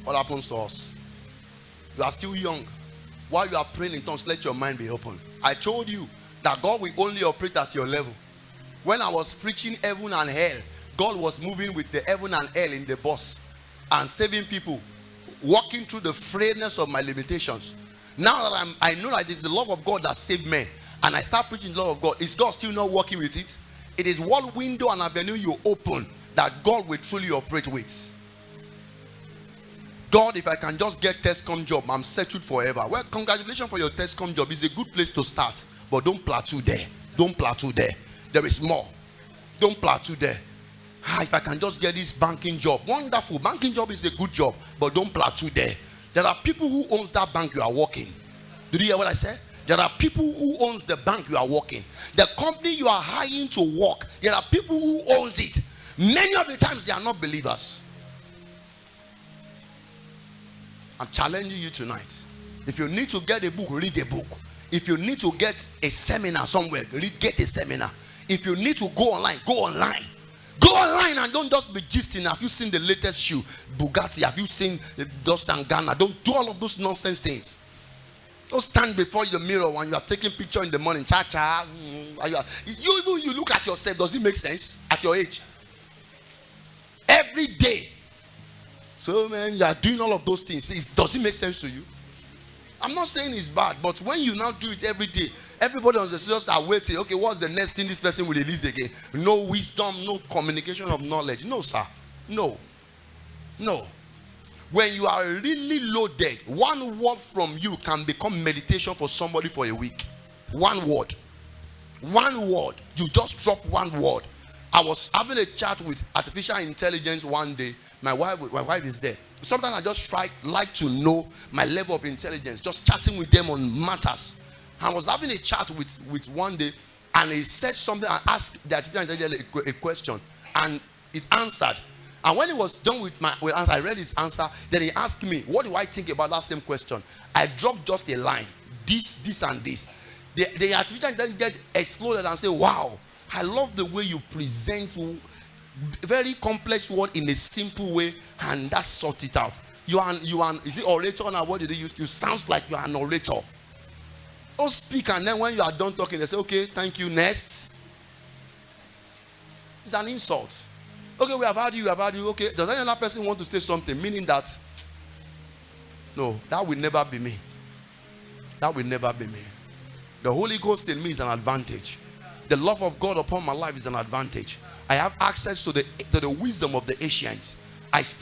What happens to us? You are still young. While you are praying in tongues, let your mind be open. I told you that God will only operate at your level. When I was preaching heaven and hell, God was moving with the heaven and hell in the bus and saving people, walking through the frailness of my limitations. Now that I know that it is the love of God that saved men, and I start preaching the love of God, is God still not working with it? It is what window and avenue you open that God will truly operate with. God, if I can just get Tescom job, I'm settled forever. Well, congratulations for your Tescom job. It's a good place to start, but don't plateau there. Don't plateau there. There is more. Don't plateau there. If I can just get this banking job, wonderful. Banking job is a good job, but don't plateau there. There are people who owns that bank you are working. Did you hear what I said? There are people who owns the bank you are working. The company you are hiring to work, there are people who owns it. Many of the times they are not believers. I'm challenging you tonight. If you need to get a book, read a book. If you need to get a seminar somewhere, get a seminar. If you need to go online, go online. Go online and don't just be gisting. Have you seen the latest shoe? Bugatti. Have you seen the Dolce & Gabbana? Don't do all of those nonsense things. Don't stand before the mirror when you are taking picture in the morning. Cha-cha. You look at yourself. Does it make sense at your age? Every day. So, man, you are doing all of those things. Does it make sense to you? I'm not saying it's bad, but when you now do it every day, everybody on the street are waiting. Okay, what's the next thing this person will release again? No wisdom, no communication of knowledge. No, sir. No. When you are really loaded, one word from you can become meditation for somebody for a week. One word. You just drop one word. I was having a chat with artificial intelligence one day. My wife is there. Sometimes I just like to know my level of intelligence, just chatting with them on matters. I was having a chat with one day, and he said something. I asked the artificial intelligence a question, and it answered. And when he was done with my answer, I read his answer. Then he asked me, what do I think about that same question? I dropped just a line, this and this. The artificial intelligence exploded and said, wow, I love the way you present very complex word in a simple way, and that sort it out. You are is it orator now? What did they use? You sounds like you are an orator. Don't speak, and then when you are done talking, they say, okay, thank you, next. It's an insult. Okay, we have heard you, Okay, does any other person want to say something? Meaning that, no, that will never be me. That will never be me. The Holy Ghost in me is an advantage. The love of God upon my life is an advantage. I have access to the wisdom of the ancients. I speak